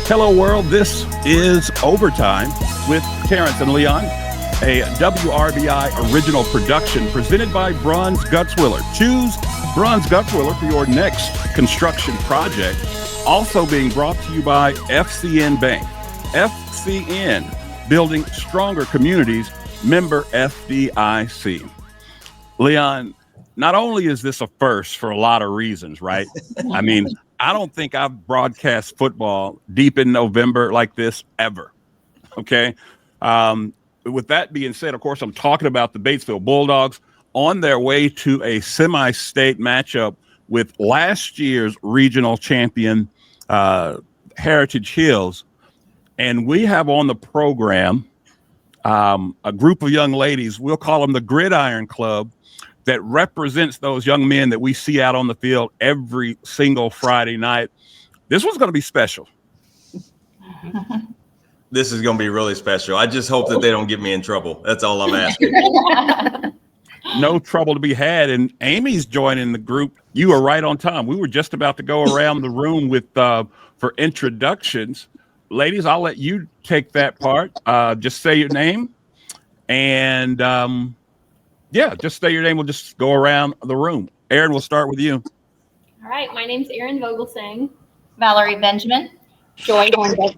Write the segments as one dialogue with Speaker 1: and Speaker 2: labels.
Speaker 1: Hello, world. This is Overtime with Terrence and Leon, a WRBI original production presented by Bruns Gutzwiller. Choose Bruns Gutzwiller for your next construction project. Also being brought to you by FCN Bank. FCN, building stronger communities, member FDIC. Leon, not only is this a first for a lot of reasons, right? I mean, I don't think I've broadcast football deep in November like this ever. Okay. With that being said, of course, I'm talking about the Batesville Bulldogs on their way to a semi-state matchup with last year's regional champion, Heritage Hills. And we have on the program a group of young ladies, we'll call them the Gridiron Club, that represents those young men that we see out on the field every single Friday night. This one's going to be special.
Speaker 2: This is going to be really special. I just hope that they don't get me in trouble. That's all I'm asking.
Speaker 1: No trouble to be had. And Amy's joining the group. You were right on time. We were just about to go around the room with for introductions. Ladies, I'll let you take that part. Just say your name. And just say your name. We'll just go around the room. Aaron, we'll start with you.
Speaker 3: All right. My name's Erin Vogelsang.
Speaker 4: Valerie Benjamin.
Speaker 3: Joy Hornbecker.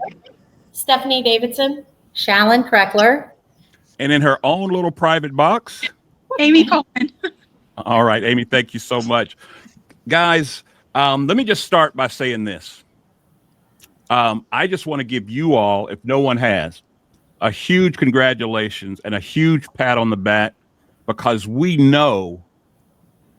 Speaker 3: Stephanie Davidson.
Speaker 4: Shallon Kreckler.
Speaker 1: And in her own little private box,
Speaker 5: Amy Coleman.
Speaker 1: All right, Amy, thank you so much. Guys, let me just start by saying this. I just want to give you all, if no one has, a huge congratulations and a huge pat on the back, because we know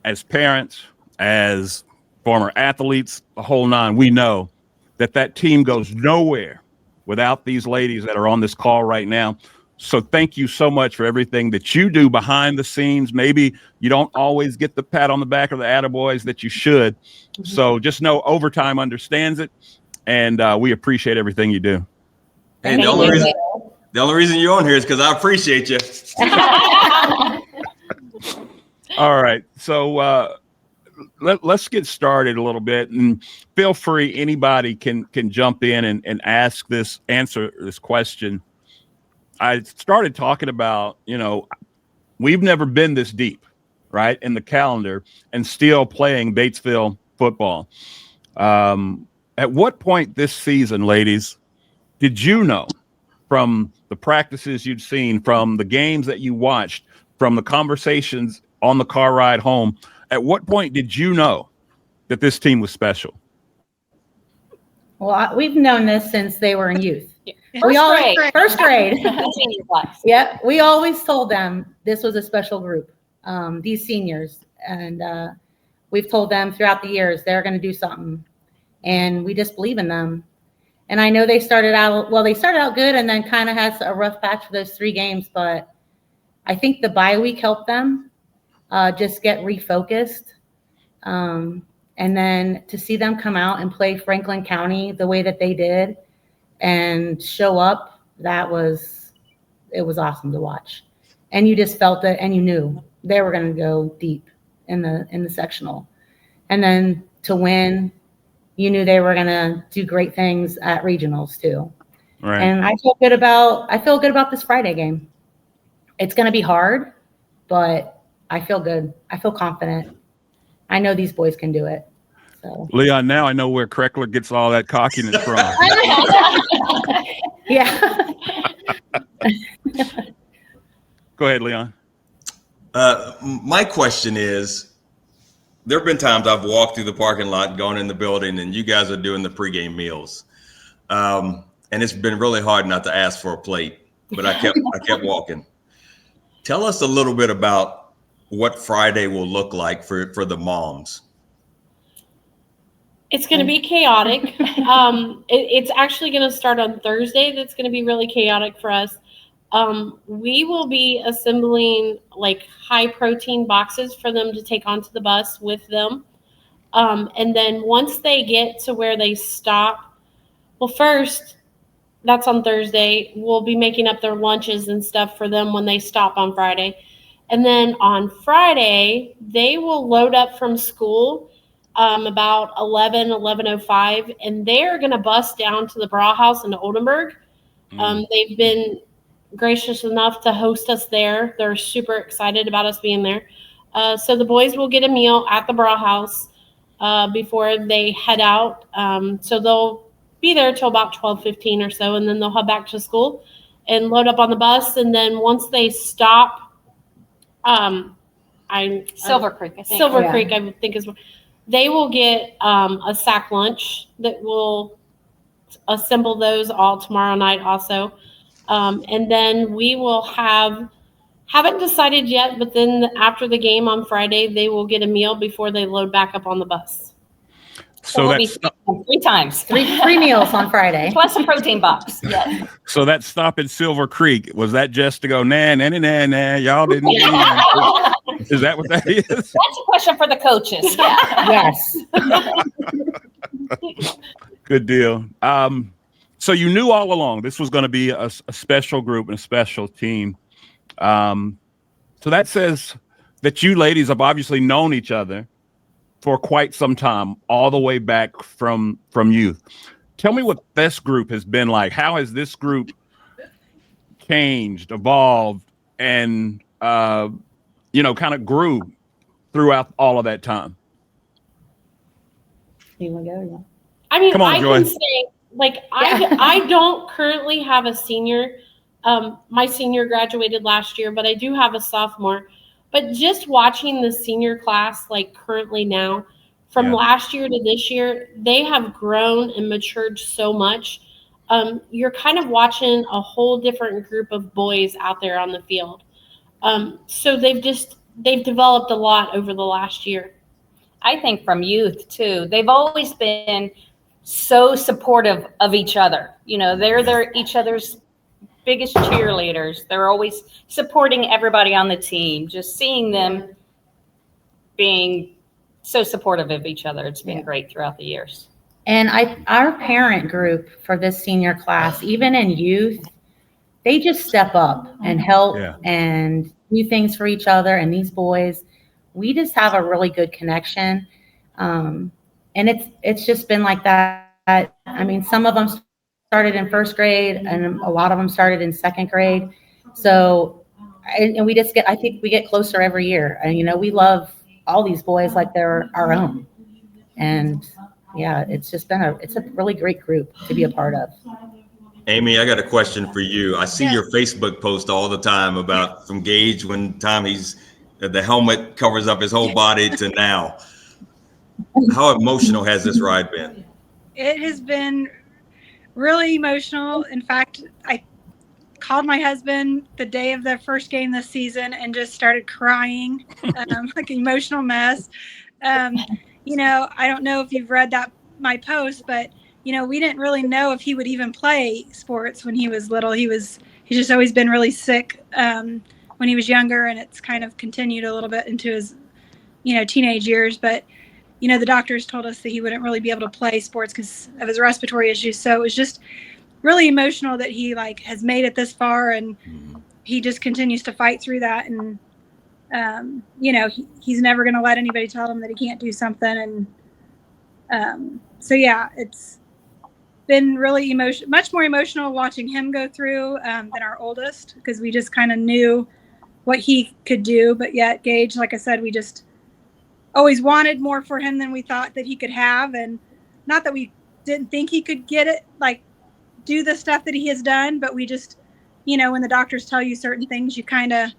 Speaker 1: as parents, as former athletes, the whole nine, we know that team goes nowhere without these ladies that are on this call right now. So thank you so much for everything that you do behind the scenes. Maybe you don't always get the pat on the back or the attaboys that you should. Mm-hmm. So just know Overtime understands it, and we appreciate everything you do.
Speaker 2: Hey, the only reason you're on here is because I appreciate you.
Speaker 1: All right. So let's get started a little bit, and feel free. Anybody can jump in and answer this question. I started talking about, we've never been this deep, right, in the calendar and still playing Batesville football. At what point this season, ladies, did you know from the practices you'd seen, from the games that you watched, from the conversations on the car ride home, at what point did you know that this team was special?
Speaker 4: Well, we've known this since they were in youth.
Speaker 3: First grade.
Speaker 4: Yep. We always told them this was a special group, these seniors. And we've told them throughout the years they're going to do something. And we just believe in them. And I know they started out good and then kind of has a rough patch for those 3 games. But I think the bye week helped them just get refocused. And then to see them come out and play Franklin County the way that they did and show up, it was awesome to watch. And you just felt it, and you knew they were going to go deep in the sectional. And then to win, you knew they were going to do great things at regionals too.
Speaker 1: Right.
Speaker 4: And I feel good about this Friday game. It's going to be hard, but I feel good. I feel confident. I know these boys can do it. So
Speaker 1: Leon, now I know where Kreckler gets all that cockiness from.
Speaker 4: Yeah.
Speaker 1: Go ahead, Leon.
Speaker 2: My question is, there have been times I've walked through the parking lot, gone in the building, and you guys are doing the pregame meals. And it's been really hard not to ask for a plate, but I kept walking. Tell us a little bit about what Friday will look like for the moms.
Speaker 3: It's going to be chaotic. It's actually going to start on Thursday. That's going to be really chaotic for us. We will be assembling like high protein boxes for them to take onto the bus with them. And then once they get to where they stop, well, first, that's on Thursday. We'll be making up their lunches and stuff for them when they stop on Friday. And then on Friday, they will load up from school about 11:05, and they're going to bus down to the Bra House in Oldenburg. They've been gracious enough to host us there. They're super excited about us being there. So the boys will get a meal at the Bra House before they head out. So they'll be there till about 12:15 or so, and then they'll head back to school and load up on the bus. And then once they stop,
Speaker 5: Silver Creek, I think.
Speaker 3: Silver Creek, I think is. They will get a sack lunch that will assemble those all tomorrow night also. And then we will haven't decided yet, but then after the game on Friday, they will get a meal before they load back up on the bus.
Speaker 5: So we'll be 3 times.
Speaker 4: Three meals on Friday.
Speaker 5: Plus a protein box. Yes.
Speaker 1: So that stop at Silver Creek, was that just to go, nah, y'all didn't. Is that what that is?
Speaker 5: That's a question for the coaches. Yeah.
Speaker 4: Yes.
Speaker 1: Good deal. So you knew all along this was going to be a special group and a special team. So that says that you ladies have obviously known each other for quite some time, all the way back from youth. Tell me what this group has been like. How has this group changed, evolved, and kind of grew throughout all of that time?
Speaker 4: You want to go? Yeah.
Speaker 3: I mean,
Speaker 1: Come on,
Speaker 3: I
Speaker 1: Joy.
Speaker 3: can say, I don't currently have a senior. My senior graduated last year, but I do have a sophomore. But just watching the senior class, currently now, from last year to this year, they have grown and matured so much. You're kind of watching a whole different group of boys out there on the field. So they've developed a lot over the last year.
Speaker 5: I think from youth too, they've always been so supportive of each other. They're each other's biggest cheerleaders. They're always supporting everybody on the team. Just seeing them being so supportive of each other, it's been great throughout the years.
Speaker 4: And our parent group for this senior class, even in youth, they just step up and help and do things for each other. And these boys, we just have a really good connection. And it's just been like that. I mean, some of them started in first grade and a lot of them started in second grade. So, and we just I think we get closer every year. And, we love all these boys like they're our own. And it's just been it's a really great group to be a part of.
Speaker 2: Amy, I got a question for you. I see your Facebook post all the time about from Gage when time the helmet covers up his whole body to now. How emotional has this ride been?
Speaker 6: It has been really emotional. In fact, I called my husband the day of the first game this season and just started crying, like an emotional mess. I don't know if you've read my post, but we didn't really know if he would even play sports when he was little. He's just always been really sick when he was younger, and it's kind of continued a little bit into his, teenage years. But, the doctors told us that he wouldn't really be able to play sports because of his respiratory issues. So it was just really emotional that he has made it this far, and he just continues to fight through that. And, he's never going to let anybody tell him that he can't do something. And it's been really much more emotional watching him go through than our oldest, because we just kind of knew what he could do. But yet Gage, like I said, we just always wanted more for him than we thought that he could have. And not that we didn't think he could get it, do the stuff that he has done, but we just, when the doctors tell you certain things, you kind of,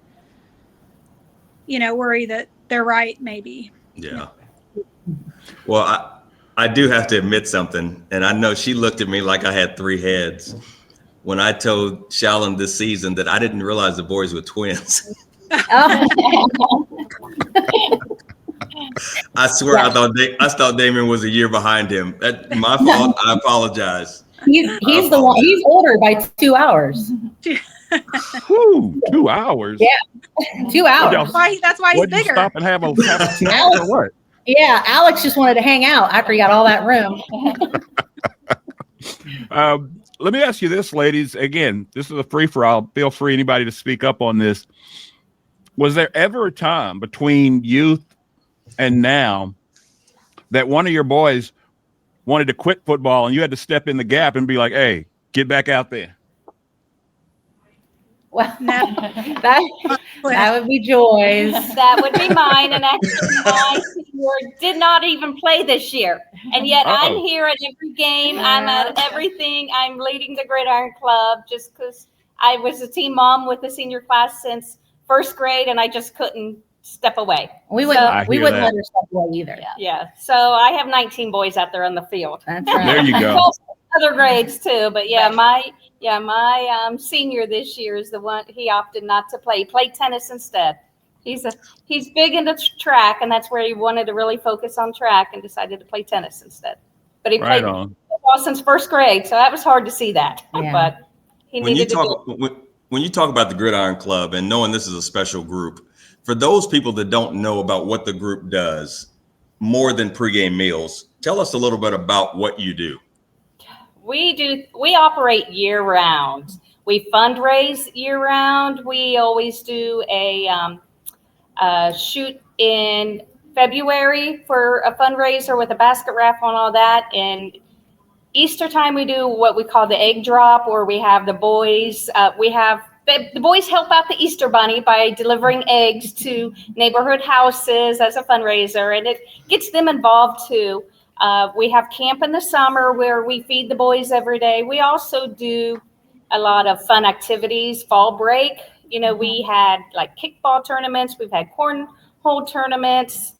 Speaker 6: worry that they're right, maybe.
Speaker 2: Yeah. Well, I do have to admit something, and I know she looked at me like I had 3 heads when I told Shallon this season that I didn't realize the boys were twins. I swear, I thought Damon was a year behind him. That's my fault. I apologize.
Speaker 4: He's the one. He's older by 2 hours.
Speaker 1: 2 hours.
Speaker 4: Yeah, 2 hours.
Speaker 6: That's why he's bigger.
Speaker 1: You stop and have a snack or what?
Speaker 4: Yeah, Alex just wanted to hang out after he got all that room.
Speaker 1: Let me ask you this, ladies. Again, this is a free-for-all. Feel free, anybody, to speak up on this. Was there ever a time between youth and now that one of your boys wanted to quit football and you had to step in the gap and be like, hey, get back out there?
Speaker 4: Well,
Speaker 6: No.
Speaker 4: that would be Joy's.
Speaker 5: That would be mine. And actually, my senior did not even play this year. And yet I'm here at every game. I'm at everything. I'm leading the Gridiron Club just because I was a team mom with the senior class since first grade, and I just couldn't step away.
Speaker 4: We wouldn't let her step away either.
Speaker 5: Yeah. So I have 19 boys out there on the field.
Speaker 4: That's right.
Speaker 1: There you go.
Speaker 5: Other grades too, but my senior this year is the one. He opted not to play. He played tennis instead. He's big into track, and that's where he wanted to really focus on track and decided to play tennis instead. But he played football since first grade, so that was hard to see that.
Speaker 4: Yeah.
Speaker 5: But he needed to.
Speaker 2: When you talk about the Gridiron Club and knowing this is a special group, for those people that don't know about what the group does more than pregame meals, tell us a little bit about what you do.
Speaker 5: We operate year round. We fundraise year round. We always do a shoot in February for a fundraiser with a basket raffle and all that. And Easter time, we do what we call the egg drop, where we have the boys. The boys help out the Easter Bunny by delivering eggs to neighborhood houses as a fundraiser, and it gets them involved too. We have camp in the summer where we feed the boys every day. We also do a lot of fun activities. Fall break, we had like kickball tournaments. We've had cornhole tournaments.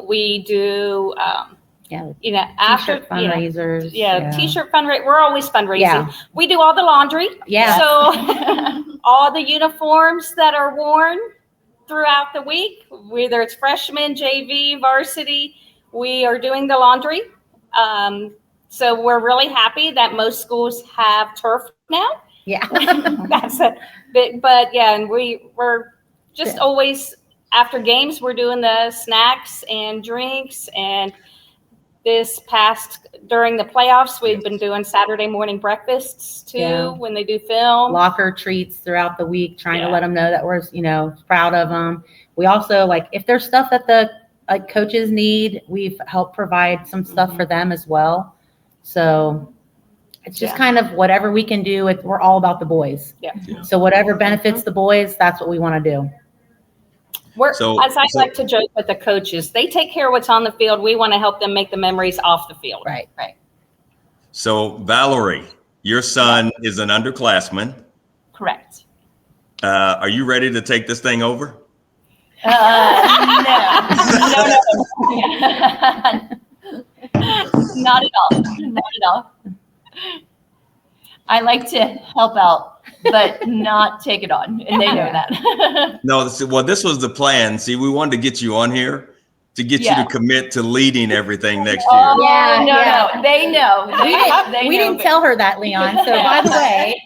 Speaker 5: We do, after
Speaker 4: fundraisers.
Speaker 5: T-shirt fundraiser. We're always fundraising.
Speaker 4: Yeah.
Speaker 5: We do all the laundry.
Speaker 4: Yeah.
Speaker 5: So all the uniforms that are worn throughout the week, whether it's freshman, JV, varsity, we are doing the laundry. So we're really happy that most schools have turf now.
Speaker 4: Yeah.
Speaker 5: That's a bit, and we're just always after games, we're doing the snacks and drinks. And during the playoffs, we've been doing Saturday morning breakfasts too when they do film.
Speaker 4: Locker treats throughout the week, trying to let them know that we're, proud of them. We also, if there's stuff that the coaches need, we've helped provide some stuff for them as well. So it's just kind of whatever we can do. We're all about the boys.
Speaker 5: Yeah.
Speaker 4: So whatever benefits the boys, that's what we want to do.
Speaker 5: As I like to joke with the coaches, they take care of what's on the field. We want to help them make the memories off the field.
Speaker 4: Right.
Speaker 2: So Valerie, your son is an underclassman.
Speaker 5: Correct.
Speaker 2: Are you ready to take this thing over?
Speaker 5: No. Not at all.
Speaker 7: I like to help out, but not take it on, and they know that.
Speaker 2: No, this was the plan. See, we wanted to get you on here to get you to commit to leading everything next year.
Speaker 7: No, they know.
Speaker 4: We didn't tell her that, Leon. So by the way,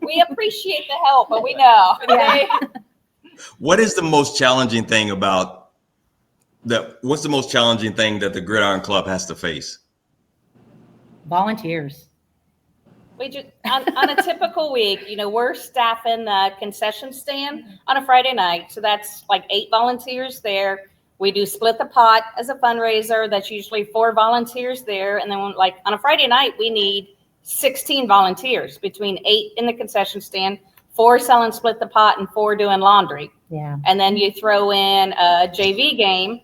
Speaker 5: we appreciate the help, but we know.
Speaker 2: What is the most challenging thing what's the most challenging thing that the Gridiron Club has to face?
Speaker 4: Volunteers.
Speaker 5: We just on a typical week, we're staffing the concession stand on a Friday night. So that's like 8 volunteers there. We do split the pot as a fundraiser. That's usually 4 volunteers there. And then on a Friday night, we need 16 volunteers, between 8 in the concession stand, 4 selling split the pot, and 4 doing laundry.
Speaker 4: Yeah.
Speaker 5: And then you throw in a JV game.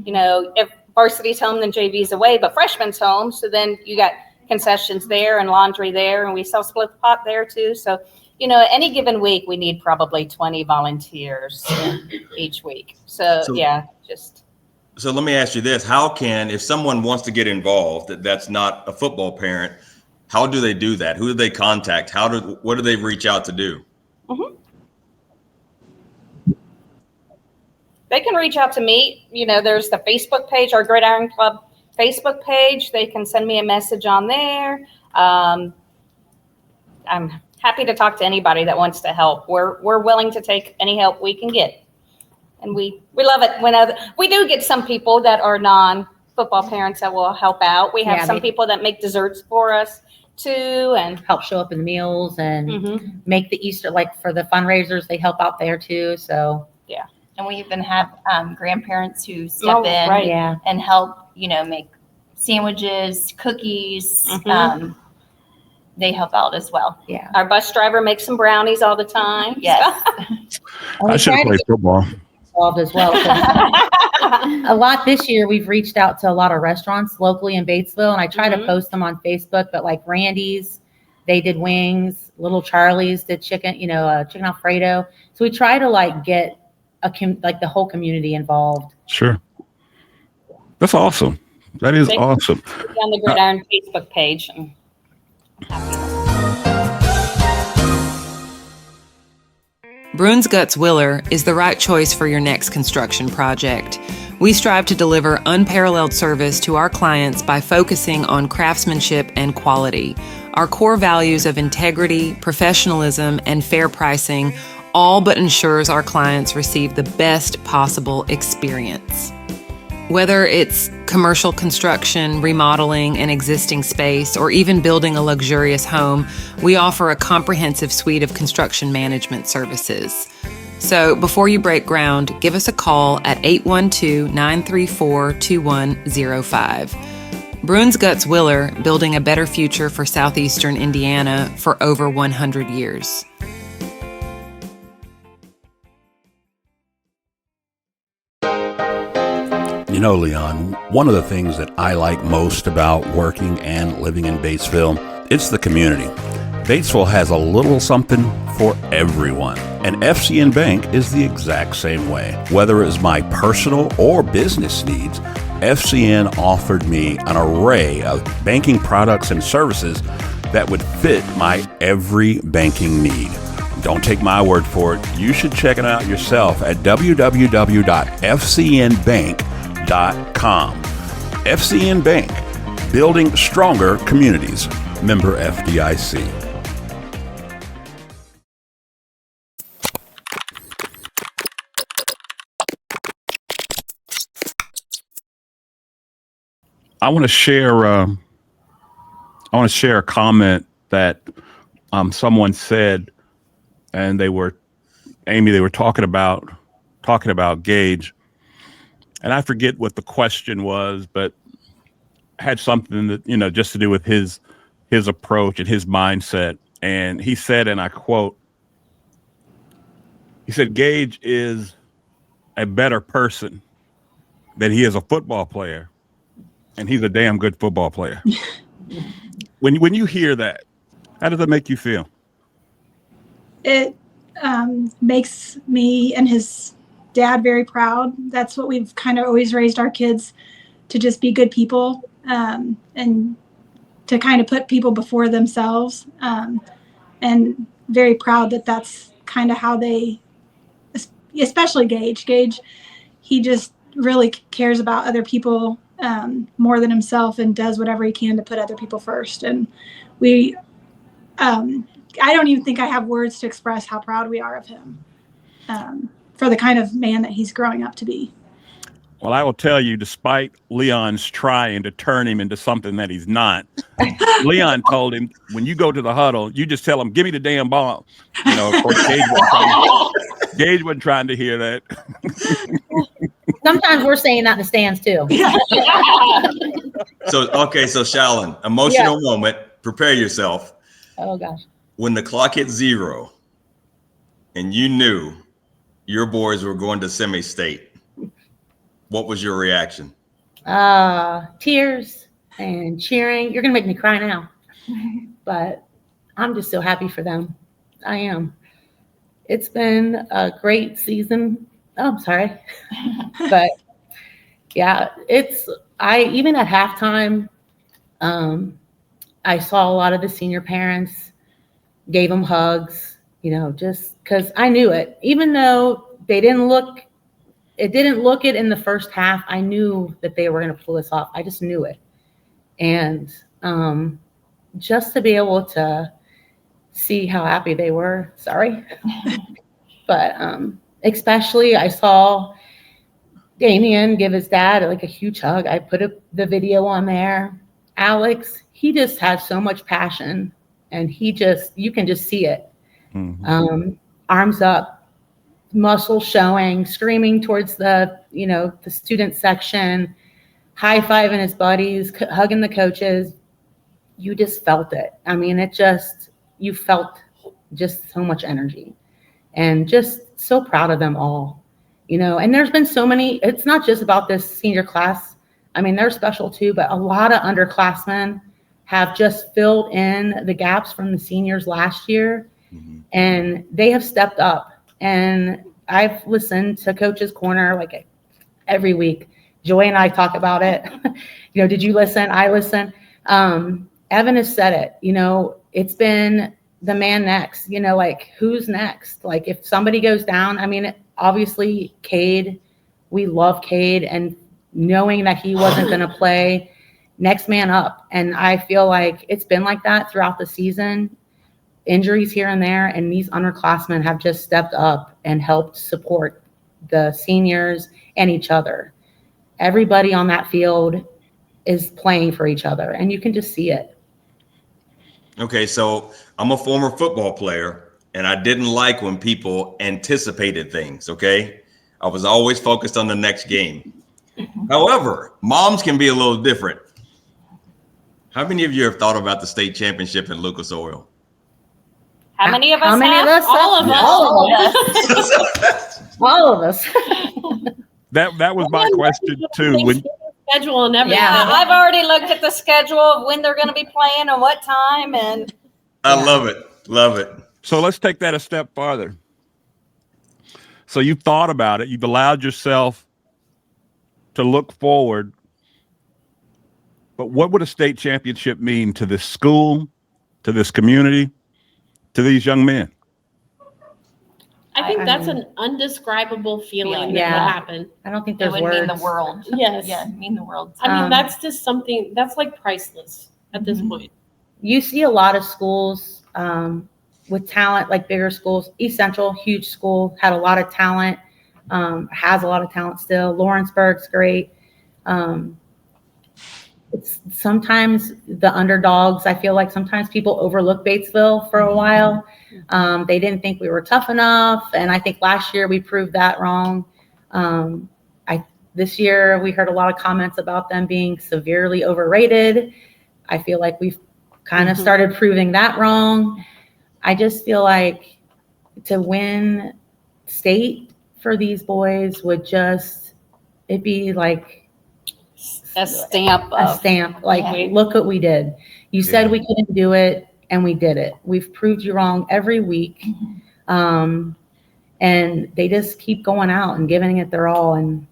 Speaker 5: If varsity's home, then JV's away, but freshman's home. So then you got concessions there and laundry there, and we sell split the pot there too. So, any given week, we need probably 20 volunteers each week. So
Speaker 2: let me ask you this. If someone wants to get involved, that's not a football parent, how do they do that? Who do they contact? What do they reach out to do?
Speaker 5: Mm-hmm. They can reach out to me. There's the Facebook page, our Gridiron Club Facebook page. They can send me a message on there. I'm happy to talk to anybody that wants to help. We're willing to take any help we can get. And we love it when we do get some people that are non-football parents that will help out. We have some people that make desserts for us too, and
Speaker 4: help show up in the meals and make the Easter, for the fundraisers, they help out there too. So
Speaker 7: and we even have grandparents who step in and help
Speaker 5: make sandwiches, cookies.
Speaker 3: Mhm.
Speaker 5: They help out as well.
Speaker 4: Yeah.
Speaker 5: Our bus driver makes some brownies all the time.
Speaker 7: Yes.
Speaker 4: And
Speaker 1: I
Speaker 4: we
Speaker 1: should
Speaker 4: try
Speaker 1: have
Speaker 4: to
Speaker 1: played
Speaker 4: get
Speaker 1: football.
Speaker 4: involved as well. 'Cause a lot this year, we've reached out to a lot of restaurants locally in Batesville, and I try to
Speaker 3: Mhm.
Speaker 4: post them on Facebook, but like Randy's, they did wings, Little Charlie's did chicken, chicken Alfredo. So we try to like get like the whole community involved.
Speaker 1: Sure. That's awesome. That is
Speaker 3: Thank-
Speaker 1: awesome.
Speaker 5: On the Gridiron Facebook page.
Speaker 8: Bruins Guts Willer is the right choice for your next construction project. We strive to deliver unparalleled service to our clients by focusing on craftsmanship and quality. Our core values of integrity, professionalism, and fair pricing all but ensures our clients receive the best possible experience. Whether it's commercial construction, remodeling an existing space, or even building a luxurious home, we offer a comprehensive suite of construction management services. So before you break ground, give us a call at 812-934-2105. Bruins Guts Willer, building a better future for Southeastern Indiana for over 100 years.
Speaker 9: You know, Leon, one of the things that I like most about working and living in Batesville, it's the community. Batesville has a little something for everyone, and FCN Bank is the exact same way. Whether it's my personal or business needs, FCN offered me an array of banking products and services that would fit my every banking need. Don't take my word for it. You should check it out yourself at www.fcnbank.com. FCN Bank, building stronger communities. Member FDIC.
Speaker 1: I want to share. A comment that someone said, and they were talking about Gage, and I forget what the question was, but had something that just to do with his approach and his mindset. And he said, and I quote, he said, "Gage is a better person than he is a football player, and he's a damn good football player." When you hear that, how does that make you feel?
Speaker 6: It makes me and his dad very proud. That's what we've kind of always raised our kids to, just be good people, and to kind of put people before themselves. And very proud that that's kind of how they, especially Gage, he just really cares about other people more than himself, and does whatever he can to put other people first. And we, I don't even think I have words to express how proud we are of him, for the kind of man that he's growing up to be.
Speaker 1: Well, I will tell you, despite Leon's trying to turn him into something that he's not, Leon told him, when you go to the huddle, you just tell him, "Give me the damn ball." Of course, Gage wasn't trying to hear that.
Speaker 4: Sometimes we're saying that in the stands too.
Speaker 2: So Shallon, emotional moment. Prepare yourself.
Speaker 4: Oh gosh.
Speaker 2: When the clock hit 0 and you knew your boys were going to semi-state, what was your reaction?
Speaker 4: Tears and cheering. You're gonna make me cry now, but I'm just so happy for them. I am. It's been a great season. Oh, I'm sorry. But yeah, even at halftime, I saw a lot of the senior parents, gave them hugs, just because I knew it. Even though it didn't look it in the first half, I knew that they were going to pull this off. I just knew it. And just to be able to see how happy they were, but especially I saw Damien give his dad like a huge hug. I put the video on there. Alex, he just has so much passion, and you can just see it. Mm-hmm. Arms up, muscles showing, screaming towards the student section. high-fiving his buddies, hugging the coaches. You just felt it. I mean, you felt just so much energy, and just so proud of them all, and there's been so many. It's not just about this senior class. I mean, they're special too, but a lot of underclassmen have just filled in the gaps from the seniors last year, and they have stepped up. And I've listened to Coach's Corner like every week. Joy and I talk about it. Did you listen? I listen. Evan has said it. It's been the man next. Like, who's next? Like, if somebody goes down, I mean, obviously Cade, we love Cade, and knowing that he wasn't going to play, next man up. And I feel like it's been like that throughout the season. Injuries here and there, and these underclassmen have just stepped up and helped support the seniors and each other. Everybody on that field is playing for each other, and you can just see it.
Speaker 2: Okay, so I'm a former football player, and I didn't like when people anticipated things, okay? I was always focused on the next game. However, moms can be a little different. How many of you have thought about the state championship in Lucas Oil?
Speaker 5: How many of us?
Speaker 4: How many of us?
Speaker 3: All of us.
Speaker 4: All of us.
Speaker 1: That was my question too.
Speaker 3: Schedule and everything.
Speaker 5: Yeah, I've already looked at the schedule of when they're going to be playing and what time, and
Speaker 2: I love it.
Speaker 1: So let's take that a step farther. So you've thought about it. You've allowed yourself to look forward. But what would a state championship mean to this school, to this community, to these young men?
Speaker 3: I think that's an undescribable feeling that
Speaker 4: Yeah.
Speaker 3: will happen.
Speaker 4: I don't think
Speaker 7: It
Speaker 4: there's
Speaker 7: would
Speaker 4: words.
Speaker 7: mean the world.
Speaker 3: Yes.
Speaker 7: Yeah, mean the world.
Speaker 3: I mean, that's just something that's like priceless at this point.
Speaker 4: You see a lot of schools with talent, like bigger schools. East Central, huge school, had a lot of talent, has a lot of talent still. Lawrenceburg's great. It's sometimes the underdogs. I feel like sometimes people overlook Batesville for a while. They didn't think we were tough enough, and I think last year we proved that wrong. This year we heard a lot of comments about them being severely overrated. I feel like we've kind of started proving that wrong. I just feel like to win state for these boys would just, it'd be like
Speaker 5: a stamp.
Speaker 4: Like, look what we did. You said we couldn't do it, and we did it. We've proved you wrong every week. And they just keep going out and giving it their all. And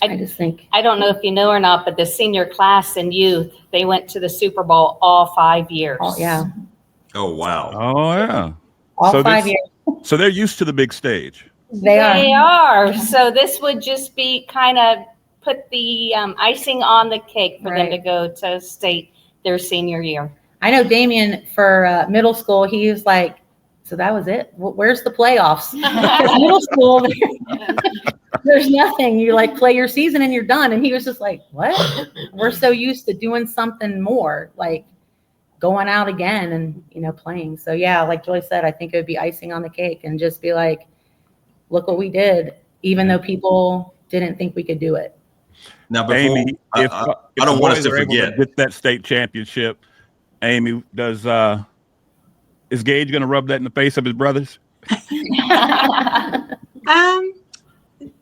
Speaker 4: I just think,
Speaker 5: I don't know if you know or not, but the senior class and youth, they went to the Super Bowl all 5 years.
Speaker 4: oh yeah,
Speaker 2: Oh, wow.
Speaker 1: Oh yeah.
Speaker 4: all
Speaker 1: So
Speaker 4: 5
Speaker 1: this-
Speaker 4: years.
Speaker 1: So they're used to the big stage.
Speaker 4: They
Speaker 5: They
Speaker 4: are.
Speaker 5: are. So this would just be kind of put the icing on the cake for them
Speaker 4: Right.
Speaker 5: to go to state their senior year.
Speaker 4: I know Damien for middle school, he was like, so that was it? Where's the playoffs? Because middle school, there's nothing. You like play your season and you're done. And he was just like, what? We're so used to doing something more, like going out again and, playing. So yeah, like Joy said, I think it would be icing on the cake and just be like, look what we did, even though people didn't think we could do it.
Speaker 2: Now, before
Speaker 1: Amy, if
Speaker 2: I don't want us to
Speaker 1: boys are able
Speaker 2: forget.
Speaker 1: get that state championship, Amy, is Gage going to rub that in the face of his brothers?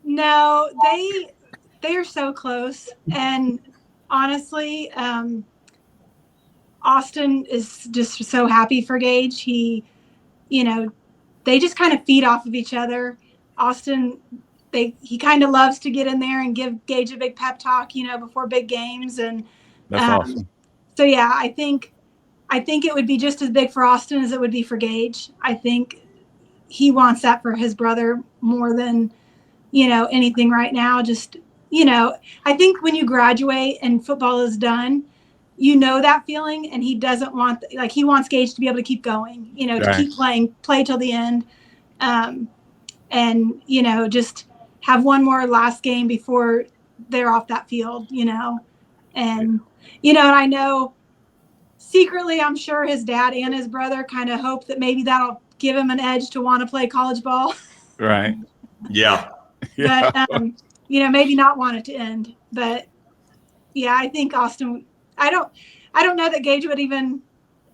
Speaker 6: No, they are so close, and honestly, Austin is just so happy for Gage. He, they just kind of feed off of each other. Austin, he kind of loves to get in there and give Gage a big pep talk, before big games, and
Speaker 1: That's awesome.
Speaker 6: so yeah, I think it would be just as big for Austin as it would be for Gage. I think he wants that for his brother more than, anything right now. Just, I think when you graduate and football is done, that feeling, and he doesn't want, he wants Gage to be able to keep going, to
Speaker 1: Right.
Speaker 6: keep playing, play till the end. And, just have one more last game before they're off that field, and, and I know secretly, I'm sure his dad and his brother kind of hope that maybe that'll give him an edge to want to play college ball.
Speaker 1: Right.
Speaker 2: Yeah.
Speaker 6: But, maybe not want it to end. But Yeah, I think Austin. I don't know that Gage would even.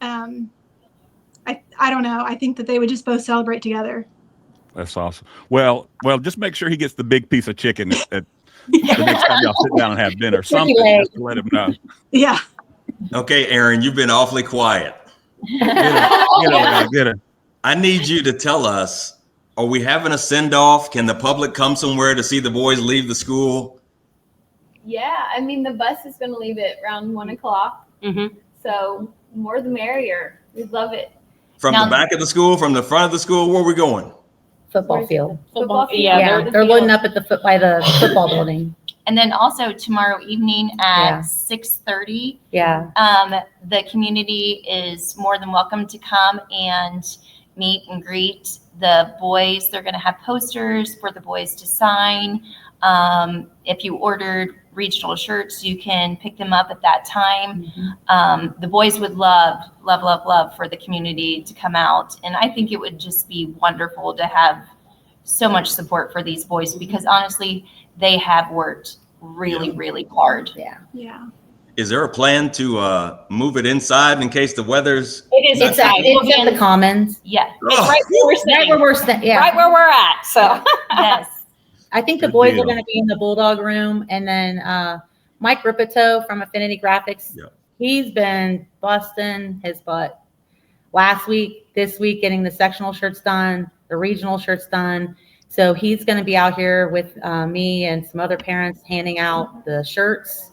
Speaker 6: I don't know. I think that they would just both celebrate together.
Speaker 1: That's awesome. Well, just make sure he gets the big piece of chicken at the next time y'all sit down and have dinner. Something just to let him know.
Speaker 6: Yeah.
Speaker 2: Okay, Aaron, you've been awfully quiet.
Speaker 1: Get it.
Speaker 2: I need you to tell us, are we having a send-off? Can the public come somewhere to see the boys leave the school?
Speaker 10: Yeah, I mean, the bus is going to leave at around 1 o'clock.
Speaker 5: Mm-hmm.
Speaker 10: So more the merrier. We'd love it.
Speaker 2: From
Speaker 7: Now-
Speaker 2: the back of the school, from the front of the school, where are we going?
Speaker 4: Football field.
Speaker 10: Football field.
Speaker 5: Yeah,
Speaker 4: They're loading up at the football building.
Speaker 7: And then also tomorrow evening at
Speaker 4: Yeah.
Speaker 7: 6:30,
Speaker 4: Yeah.
Speaker 7: the community is more than welcome to come and meet and greet the boys. They're going to have posters for the boys to sign. If you ordered regional shirts, you can pick them up at that time. The boys would love for the community to come out. And I think it would just be wonderful to have so much support for these boys because honestly, they have worked really hard.
Speaker 4: Yeah.
Speaker 6: Yeah.
Speaker 2: Is there a plan to move it inside in case the weather's?
Speaker 5: It is
Speaker 4: It's at the Commons.
Speaker 7: Yeah.
Speaker 5: It's right where we're
Speaker 4: Right
Speaker 5: sitting.
Speaker 4: where we're sitting. Yeah.
Speaker 5: Right where we're at. So
Speaker 7: Yes.
Speaker 4: I think the
Speaker 1: Good
Speaker 4: boys
Speaker 1: deal.
Speaker 4: are going to be in the Bulldog room, and then Mike Ripito from Affinity Graphics.
Speaker 2: Yeah.
Speaker 4: He's been busting his butt last week, this week, getting the sectional shirts done, the regional shirts done. So he's going to be out here with me and some other parents handing out the shirts,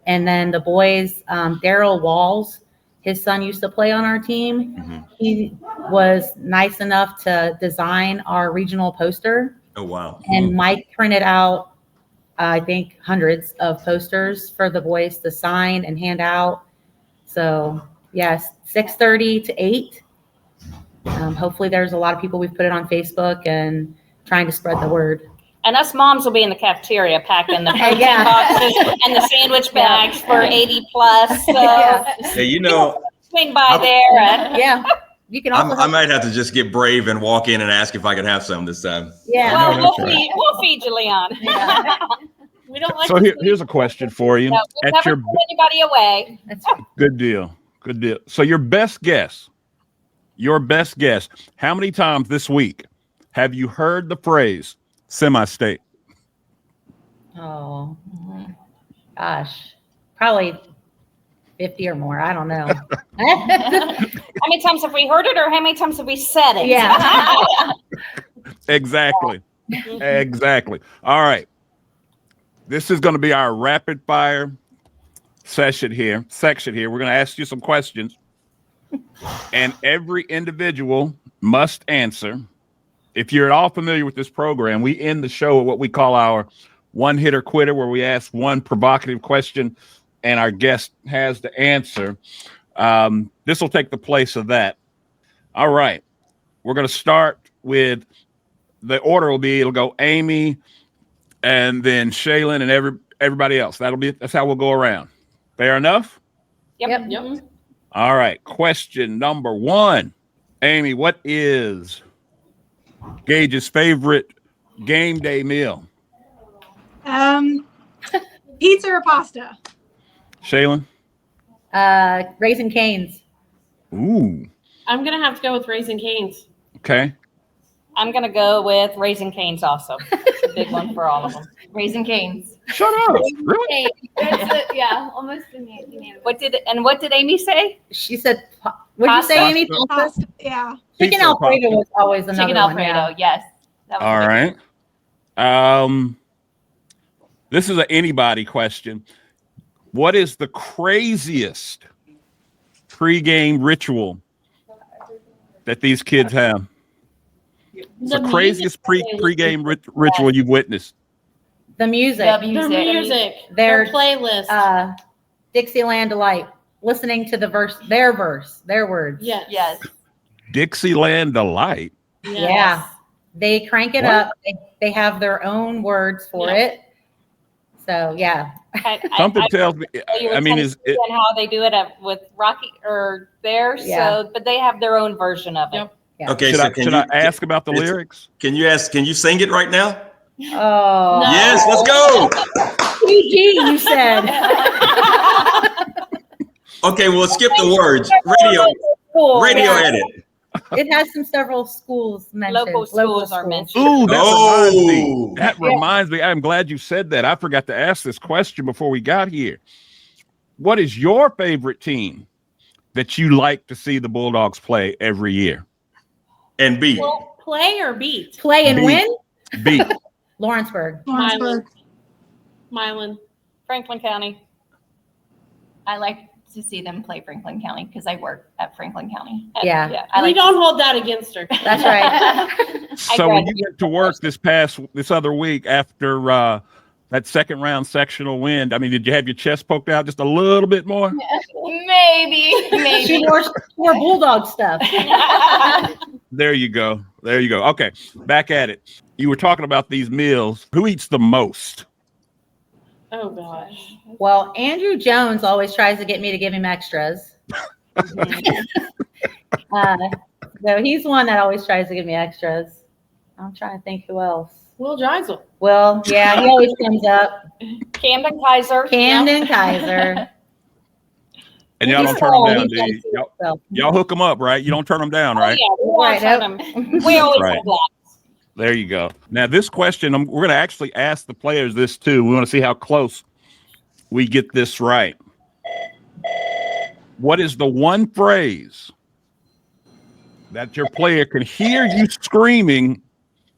Speaker 4: and then the boys. Daryl Walls, his son used to play on our team.
Speaker 2: Mhm.
Speaker 4: He was nice enough to design our regional poster.
Speaker 2: Oh, wow.
Speaker 4: And Mike printed out, I think, hundreds of posters for the boys to sign and hand out. So, yes, 6:30 to 8. Hopefully, there's a lot of people. We've put it on Facebook and trying to spread the word.
Speaker 5: and us moms will be in the cafeteria packing the protein
Speaker 4: Yeah.
Speaker 5: boxes and the sandwich bags for 80 plus. So
Speaker 4: Yeah.
Speaker 2: Hey, you know,
Speaker 5: swing by there and
Speaker 4: Yeah, you can also.
Speaker 2: I might have to just get brave and walk in and ask if I could have some this time.
Speaker 4: Yeah.
Speaker 5: well,
Speaker 1: No,
Speaker 5: we'll
Speaker 1: that's right.
Speaker 5: feed you, Leon.
Speaker 3: We don't like
Speaker 1: So
Speaker 3: to
Speaker 1: here's a question for you.
Speaker 5: No, we'll
Speaker 1: At
Speaker 5: never
Speaker 1: your
Speaker 5: put anybody away.
Speaker 4: That's
Speaker 1: good deal. Good deal. So your best guess, how many times this week have you heard the phrase semi-state?
Speaker 4: Oh, gosh, probably 50 or more. I don't know.
Speaker 5: How many times have we heard it or how many times have we said it?
Speaker 4: Yeah.
Speaker 1: Exactly. Exactly. All right. This is going to be our rapid fire section here. We're going to ask you some questions, and every individual must answer. If you're at all familiar with this program, we end the show with what we call our one hitter quitter, where we ask one provocative question and our guest has the answer. This will take the place of that. All right. We're going to start with the order it'll go Amy and then Shaylin and everybody else. That's how we'll go around. Fair enough?
Speaker 5: Yep.
Speaker 1: All right. Question number 1. Amy, what is Gage's favorite game day meal?
Speaker 6: Pizza or pasta?
Speaker 1: Shaylin?
Speaker 4: Raising Cane's.
Speaker 1: Ooh.
Speaker 3: I'm gonna have to go with Raising Cane's.
Speaker 1: Okay.
Speaker 5: I'm going to go with Raising Cane's also. It's a big one for all of them.
Speaker 7: Raising Cane's.
Speaker 1: Shut up. Really?
Speaker 10: Yeah, almost unanimous.
Speaker 5: What did Amy say?
Speaker 4: She said, what did you say, Amy?
Speaker 6: Pasta. Yeah.
Speaker 4: Chicken
Speaker 1: Pizza or
Speaker 4: Alfredo was always another
Speaker 7: Chicken
Speaker 4: one.
Speaker 7: Alfredo, yes. That was
Speaker 1: All
Speaker 7: a good
Speaker 1: right. This is an anybody question. What is the craziest pregame ritual that these kids have? The craziest pregame ritual you've witnessed.
Speaker 4: The music.
Speaker 7: The
Speaker 3: Their music,
Speaker 4: Their-
Speaker 3: their playlist.
Speaker 4: Dixieland Delight. Listening to their words.
Speaker 3: Yes.
Speaker 7: Yes.
Speaker 1: Dixieland Delight.
Speaker 3: Yes.
Speaker 4: Yeah. They crank it
Speaker 1: What?
Speaker 4: up. They have their own words for
Speaker 3: Yeah.
Speaker 4: it. So yeah.
Speaker 1: Something tells me. I mean, is it?
Speaker 5: And how they do it with Rocky or there.
Speaker 4: Yeah.
Speaker 5: So, but they have their own version of it.
Speaker 3: Yep.
Speaker 4: Yeah.
Speaker 2: Okay,
Speaker 1: Should,
Speaker 2: so
Speaker 1: I ask about the lyrics?
Speaker 2: Can you sing it right now?
Speaker 4: Oh.
Speaker 3: No.
Speaker 2: Yes, let's go.
Speaker 4: PG, you said.
Speaker 2: Okay, we'll skip the words. Radio edit.
Speaker 4: It has several schools mentioned.
Speaker 5: Local schools are mentioned.
Speaker 1: Ooh, that reminds me.
Speaker 2: Oh.
Speaker 1: That reminds me. I'm glad you said that. I forgot to ask this question before we got here. What is your favorite team that you like to see the Bulldogs play every year?
Speaker 2: And beat.
Speaker 3: Well, play or beat?
Speaker 4: Play and
Speaker 1: Beat.
Speaker 4: win?
Speaker 1: Beat.
Speaker 4: Lawrenceburg.
Speaker 3: Milan.
Speaker 5: Franklin County.
Speaker 7: I like to see them play Franklin County because I work at Franklin County.
Speaker 4: Yeah.
Speaker 7: I
Speaker 3: We
Speaker 7: like
Speaker 3: don't hold that against her.
Speaker 4: That's right.
Speaker 1: So when you went to work this other week after that second round sectional win, I mean, did you have your chest poked out just a little bit more?
Speaker 7: maybe.
Speaker 4: She wore Bulldog stuff.
Speaker 1: There you go. Okay, back at it. You were talking about these meals. Who eats the most?
Speaker 3: Oh gosh.
Speaker 4: Well, Andrew Jones always tries to get me to give him extras. So he's one that always tries to give me extras. I'm trying to think who else.
Speaker 3: Will Dreisel.
Speaker 4: Well, yeah, he always comes up.
Speaker 5: Camden Kaiser.
Speaker 4: Kaiser.
Speaker 1: And y'all don't turn them down, do you? Y'all hook them up, right? You don't turn them down, right?
Speaker 5: Oh, yeah, we always
Speaker 1: Right.
Speaker 5: have that.
Speaker 1: There you go. Now, this question, we're going to actually ask the players this too. We want to see how close we get this right. What is the one phrase that your player can hear you screaming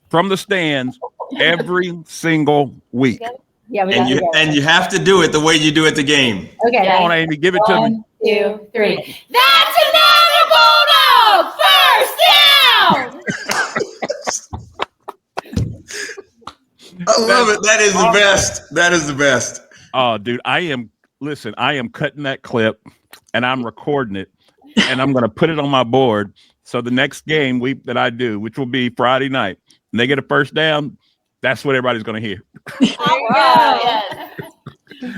Speaker 1: from the stands every single week?
Speaker 4: Yeah, we
Speaker 2: And you have to do it the way you do at the game.
Speaker 4: Okay.
Speaker 1: Come on, Amy, give it to me.
Speaker 4: 1, 2, 3.
Speaker 3: That's another Bulldog! First down!
Speaker 2: I love it. That is the best. That is the best.
Speaker 1: Oh, dude, I am cutting that clip and I'm recording it and I'm going to put it on my board. So the next game that I do, which will be Friday night, and they get a first down, that's what everybody's going to hear.
Speaker 7: All right.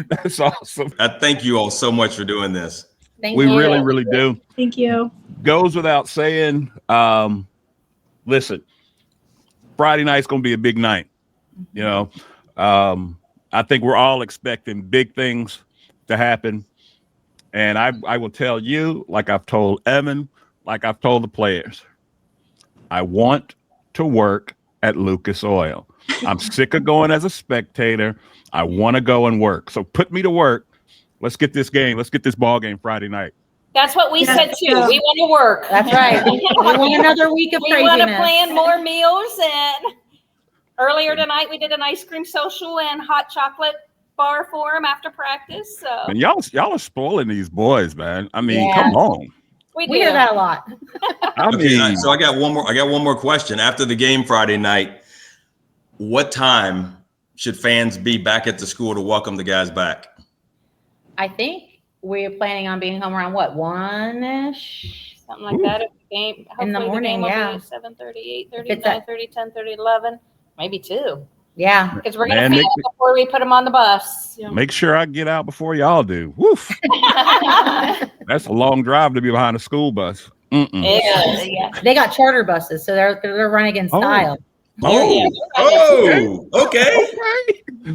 Speaker 1: That's awesome.
Speaker 2: I thank you all so much for doing this.
Speaker 1: We really, really do.
Speaker 6: Thank you.
Speaker 1: Goes without saying. Listen, Friday night's going to be a big night. You know, I think we're all expecting big things to happen. And I will tell you, like I've told Evan, like I've told the players, I want to work at Lucas Oil. I'm sick of going as a spectator. I want to go and work. So put me to work. Let's get this game. Let's get this ball game Friday night.
Speaker 5: That's what we said too.
Speaker 6: Yeah.
Speaker 5: We want to work.
Speaker 4: That's right. We want another week of
Speaker 5: We
Speaker 4: craziness.
Speaker 5: want to plan more meals. And earlier tonight, we did an ice cream social and hot chocolate bar for them after practice. So
Speaker 1: And y'all are spoiling these boys, man. I mean,
Speaker 4: Yeah.
Speaker 1: come on.
Speaker 5: we
Speaker 4: We hear that a lot.
Speaker 1: I
Speaker 2: Okay,
Speaker 1: mean,
Speaker 2: so I got one more question. After the game Friday night, what time should fans be back at the school to welcome the guys back?
Speaker 4: I think we're planning on being home around what, 1-ish?
Speaker 5: something like that. If the game,
Speaker 4: In the
Speaker 5: hopefully
Speaker 4: morning,
Speaker 5: the game
Speaker 4: yeah.
Speaker 5: will be 7:30, 8:30,
Speaker 4: If it's at-
Speaker 5: 9:30, 10:30, 11, maybe 2.
Speaker 4: Yeah.
Speaker 5: Because we're going
Speaker 1: Man,
Speaker 5: to feed them before we put them on the bus.
Speaker 1: make sure I get out before y'all do. Woof. That's a long drive to be behind a school bus. Mm-mm.
Speaker 5: Yeah.
Speaker 4: They got charter buses, so they're running in
Speaker 1: Oh.
Speaker 4: style.
Speaker 2: Okay.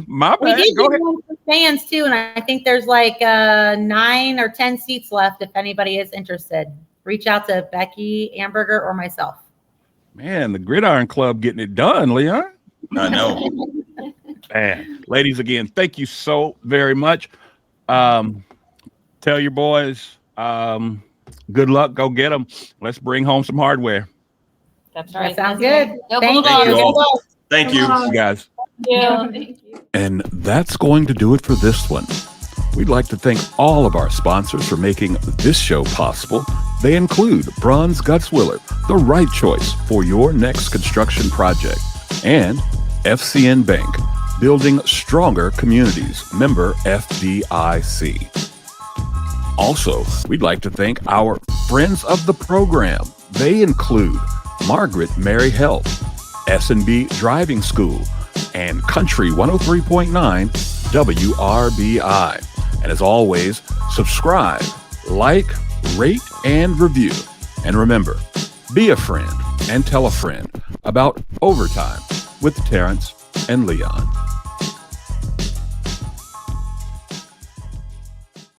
Speaker 1: My
Speaker 4: We
Speaker 1: bad.
Speaker 4: did
Speaker 1: Go
Speaker 4: get
Speaker 1: ahead.
Speaker 4: one for fans too, and I think there's like 9 or 10 seats left if anybody is interested. Reach out to Becky, Amberger, or myself.
Speaker 1: Man, the Gridiron Club getting it done, Leon.
Speaker 2: I know.
Speaker 1: Man, ladies, again, thank you so very much. Tell your boys, good luck. Go get them. Let's bring home some hardware.
Speaker 5: That's
Speaker 4: That
Speaker 5: right.
Speaker 4: sounds good.
Speaker 7: Go
Speaker 4: Thank
Speaker 2: Thank you
Speaker 4: you.
Speaker 2: all. Thank you.
Speaker 1: You guys.
Speaker 5: Yeah.
Speaker 9: And that's going to do it for this one. We'd like to thank all of our sponsors for making this show possible. They include Bronze Guts Willer, the right choice for your next construction project, and FCN Bank, building stronger communities, member FDIC. Also, we'd like to thank our friends of the program. They include Margaret Mary Health, S&B Driving School, and Country 103.9 WRBI. And as always, subscribe, like, rate, and review. And remember, be a friend and tell a friend about Overtime with Terrence and Leon.